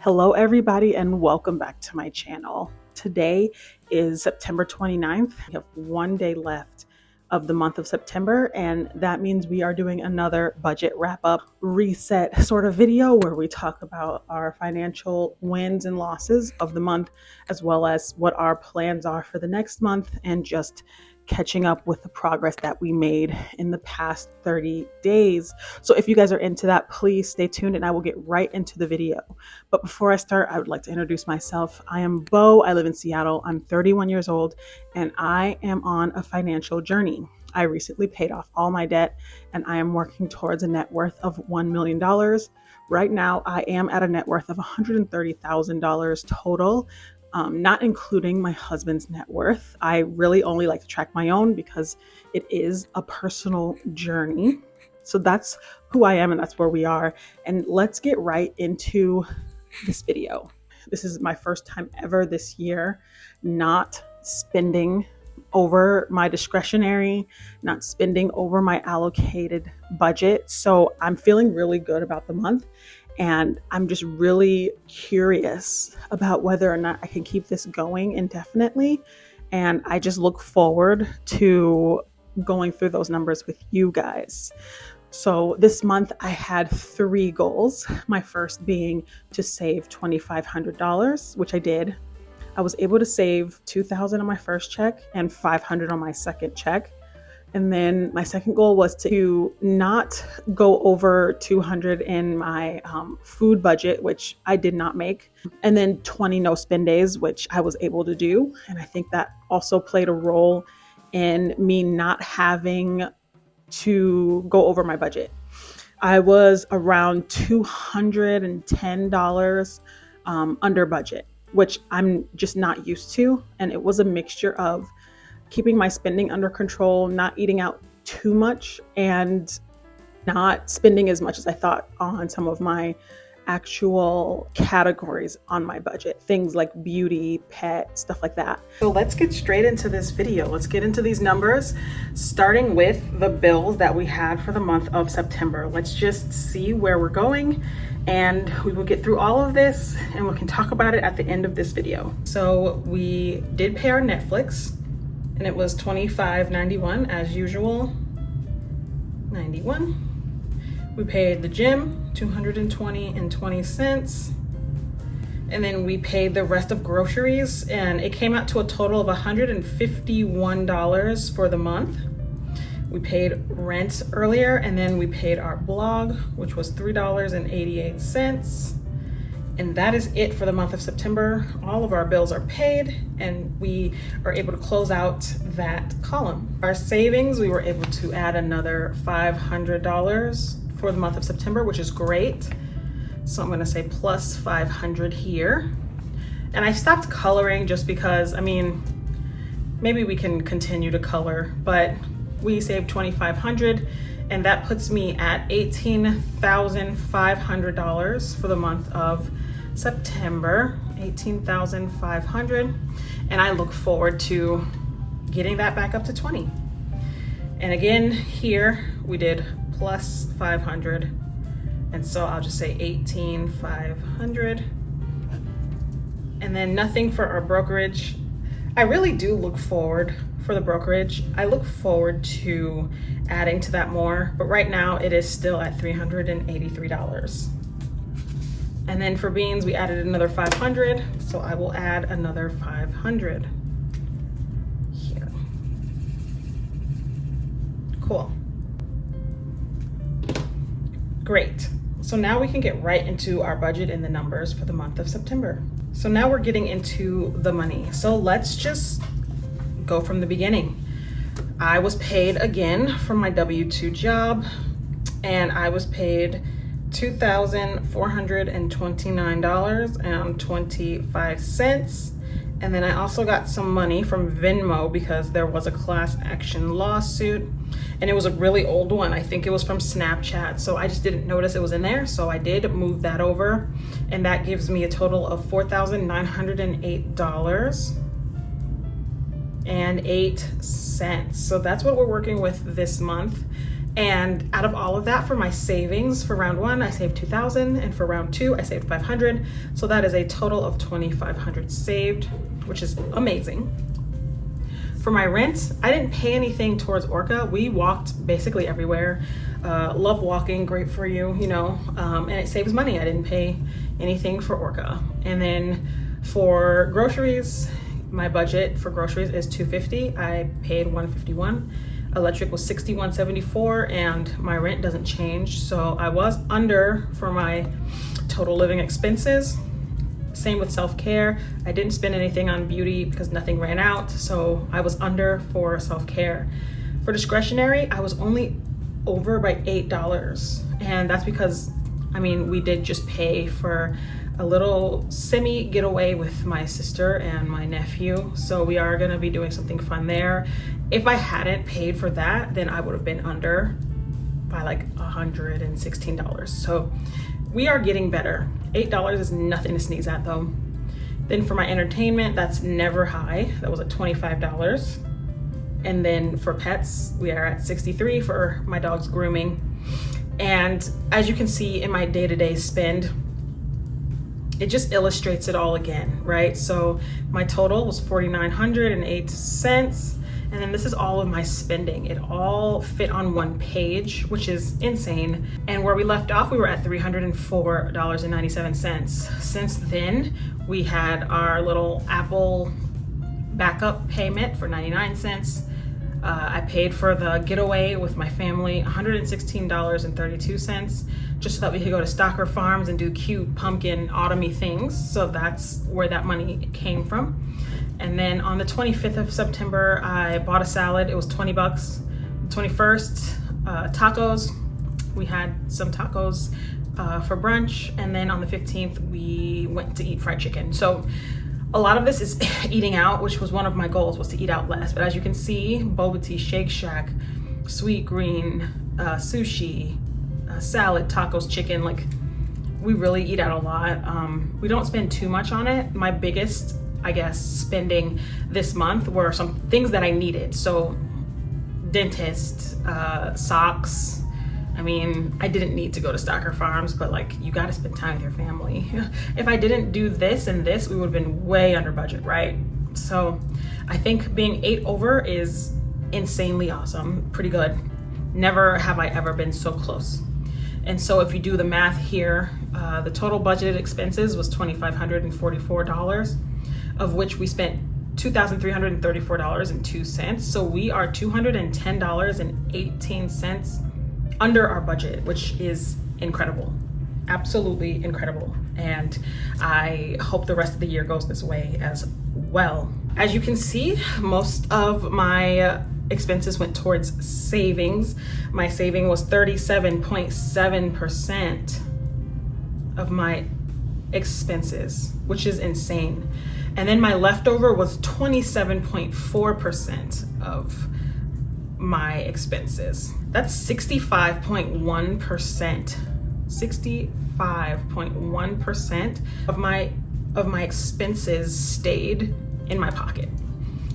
Hello everybody and welcome back to my channel. Today is September 29th. We have one day left of the month of September, and that means we are doing another budget wrap-up reset sort of video where we talk about our financial wins and losses of the month, as well as what our plans are for the next month, and just catching up with the progress that we made in the past 30 days. So if you guys are into that, please stay tuned and I will get right into the video. But before I start, I would like to introduce myself. I am Bo. I live in Seattle. I'm 31 years old and I am on a financial journey. I recently paid off all my debt and I am working towards a net worth of $1 million. Right now, I am at a net worth of $130,000 total. Not including my husband's net worth. I really only like to track my own because it is a personal journey. So that's who I am and that's where we are. And let's get right into this video. This is my first time ever this year not spending over my discretionary, not spending over my allocated budget. So I'm feeling really good about the month. And I'm just really curious about whether or not I can keep this going indefinitely. And I just look forward to going through those numbers with you guys. So this month I had 3 goals. My first being to save $2,500, which I did. I was able to save $2,000 on my first check and $500 on my second check. And then my second goal was to not go over $200 in my food budget, which I did not make. And then 20 no spend days, which I was able to do. And I think that also played a role in me not having to go over my budget. I was around $210 under budget, which I'm just not used to. And it was a mixture of keeping my spending under control, not eating out too much, and not spending as much as I thought on some of my actual categories on my budget. Things like beauty, pet, stuff like that. So let's get straight into this video. Let's get into these numbers, starting with the bills that we had for the month of September. Let's just see where we're going, and we will get through all of this and we can talk about it at the end of this video. So we did pay our Netflix, and it was $25.91 as usual. 91. We paid the gym $220.20, and then we paid the rest of groceries, and it came out to a total of $151 for the month. We paid rent earlier, and then we paid our blog, which was $3.88. And that is it for the month of September. All of our bills are paid and we are able to close out that column. Our savings, we were able to add another $500 for the month of September, which is great. So I'm gonna say plus 500 here. And I stopped coloring just because, I mean, maybe we can continue to color, but we saved $2,500 and that puts me at $18,500 for the month of September, $18,500, and I look forward to getting that back up to 20. And again, here we did plus 500, and so I'll just say 18,500. And then nothing for our brokerage. I really do look forward for the brokerage. I look forward to adding to that more, but right now it is still at $383. And then for beans, we added another 500. So I will add another 500 here. Cool. Great. So now we can get right into our budget and the numbers for the month of September. So now we're getting into the money. So let's just go from the beginning. I was paid again from my W-2 job, and I was paid $2,429.25. And then I also got some money from Venmo because there was a class action lawsuit, and it was a really old one. I think it was from Snapchat, so I just didn't notice it was in there. So I did move that over, and that gives me a total of $4,908.08. So that's what we're working with this month. And out of all of that, for my savings, for round one, I saved 2,000, and for round two, I saved 500. So that is a total of 2,500 saved, which is amazing. For my rent, I didn't pay anything towards Orca. We walked basically everywhere. Love walking, great for you, you know, and it saves money. I didn't pay anything for Orca. And then for groceries, my budget for groceries is $250. I paid $151. Electric was $61.74, and my rent doesn't change. So I was under for my total living expenses. Same with self-care. I didn't spend anything on beauty because nothing ran out, so I was under for self-care. For discretionary, I was only over by $8, and that's because, I mean, we did just pay for a little semi getaway with my sister and my nephew, so we are gonna be doing something fun there. If I hadn't paid for that, then I would have been under by like $116. So we are getting better. $8 is nothing to sneeze at though. Then for my entertainment, that's never high. That was at $25. And then for pets, we are at $63 for my dog's grooming. And as you can see in my day-to-day spend, it just illustrates it all again, right? So my total was $4,908. And then this is all of my spending. It all fit on one page, which is insane. And where we left off, we were at $304.97. Since then, we had our little Apple backup payment for 99 cents. I paid for the getaway with my family, $116.32, just so that we could go to Stocker Farms and do cute pumpkin autumny things. So that's where that money came from. And then on the 25th of September, I bought a salad. It was 20 bucks. 21st, tacos. We had some tacos for brunch. And then on the 15th, we went to eat fried chicken. So a lot of this is eating out, which was one of my goals, was to eat out less. But as you can see, boba tea, Shake Shack, Sweet Green, sushi, salad, tacos, chicken, like we really eat out a lot. We don't spend too much on it. My biggest, I guess, spending this month were some things that I needed. So dentist, socks. I mean, I didn't need to go to Stocker Farms, but like, you gotta spend time with your family. If I didn't do this and this, we would have been way under budget, right? So I think being 8 over is insanely awesome, pretty good. Never have I ever been so close. And so if you do the math here, the total budgeted expenses was $2,544. Of which we spent $2,334.02. So we are $210.18 under our budget, which is incredible, absolutely incredible. And I hope the rest of the year goes this way as well. As you can see, most of my expenses went towards savings. My saving was 37.7% of my expenses, which is insane. And then my leftover was 27.4% of my expenses. That's 65.1%. 65.1% of my expenses stayed in my pocket.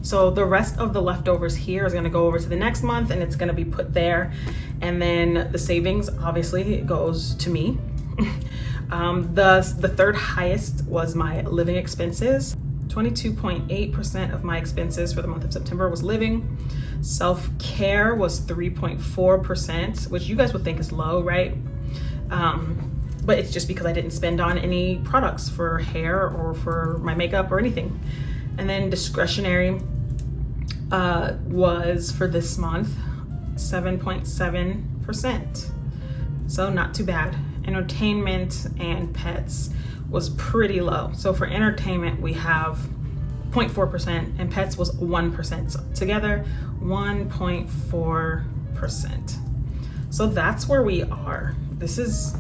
So the rest of the leftovers here is gonna go over to the next month, and it's gonna be put there. And then the savings obviously goes to me. The third highest was my living expenses. 22.8% of my expenses for the month of September was living. Self-care was 3.4%, which you guys would think is low, right? But it's just because I didn't spend on any products for hair or for my makeup or anything. And then discretionary was for this month 7.7%. So not too bad. Entertainment and pets was pretty low. So for entertainment, we have 0.4% and pets was 1%. So together, 1.4%. So that's where we are. This is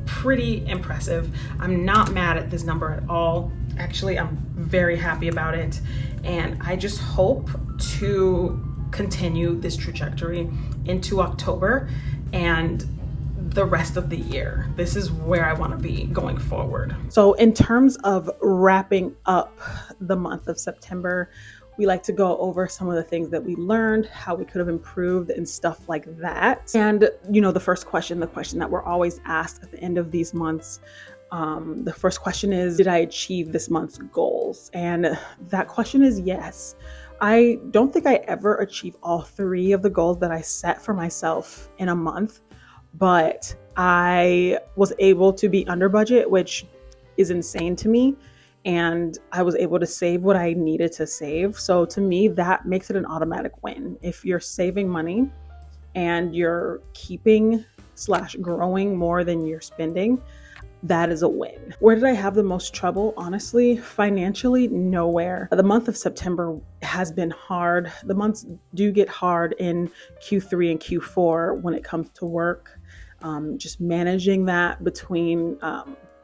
pretty impressive. I'm not mad at this number at all. Actually, I'm very happy about it. And I just hope to continue this trajectory into October and the rest of the year. This is where I want to be going forward. So in terms of wrapping up the month of September, We like to go over some of the things that we learned, how we could have improved and stuff like that. And, the first question, the question that we're always asked at the end of these months, the first question is, did I achieve this month's goals? And that question is yes. I don't think I ever achieve all 3 of the goals that I set for myself in a month, but I was able to be under budget, which is insane to me. And I was able to save what I needed to save. So to me, that makes it an automatic win. If you're saving money and you're keeping / growing more than you're spending, that is a win. Where did I have the most trouble? Honestly, financially, nowhere. The month of September has been hard. The months do get hard in Q3 and Q4 when it comes to work. Just managing that between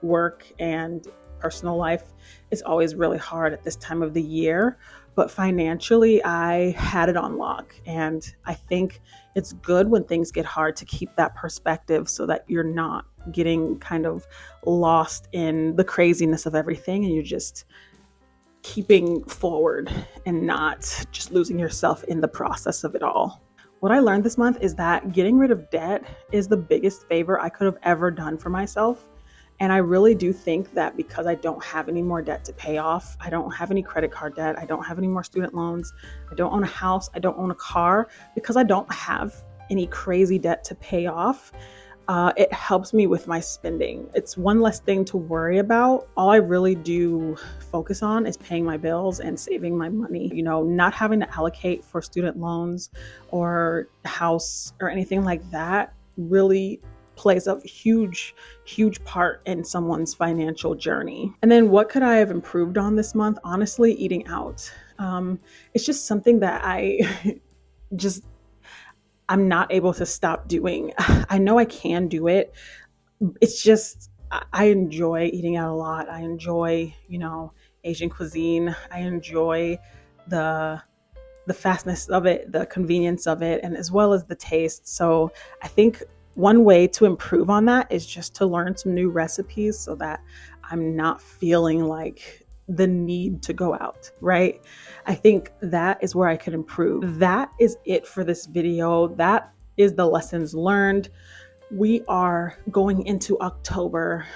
work and personal life is always really hard at this time of the year. But financially, I had it on lock. And I think it's good when things get hard to keep that perspective so that you're not getting kind of lost in the craziness of everything and you're just keeping forward and not just losing yourself in the process of it all. What I learned this month is that getting rid of debt is the biggest favor I could have ever done for myself. And I really do think that because I don't have any more debt to pay off, I don't have any credit card debt, I don't have any more student loans, I don't own a house, I don't own a car, because I don't have any crazy debt to pay off, it helps me with my spending. It's one less thing to worry about. All I really do focus on is paying my bills and saving my money. Not having to allocate for student loans or house or anything like that really plays a huge part in someone's financial journey. And then what could I have improved on this month? Honestly, eating out. It's just something that I'm not able to stop doing. I know I can do it. It's just, I enjoy eating out a lot. I enjoy, Asian cuisine. I enjoy the fastness of it, the convenience of it, and as well as the taste. So I think one way to improve on that is just to learn some new recipes so that I'm not feeling like the need to go out, right? I think that is where I could improve. That is it for this video. That is the lessons learned. We are going into October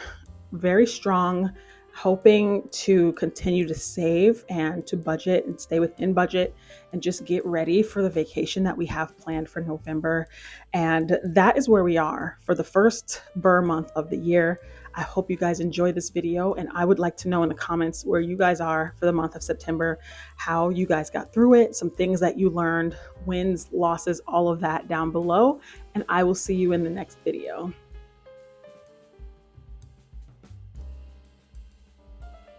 very strong, hoping to continue to save and to budget and stay within budget and just get ready for the vacation that we have planned for November. And that is where we are for the first burr month of the year. I hope you guys enjoyed this video, and I would like to know in the comments where you guys are for the month of September, how you guys got through it, some things that you learned, wins, losses, all of that down below. And I will see you in the next video.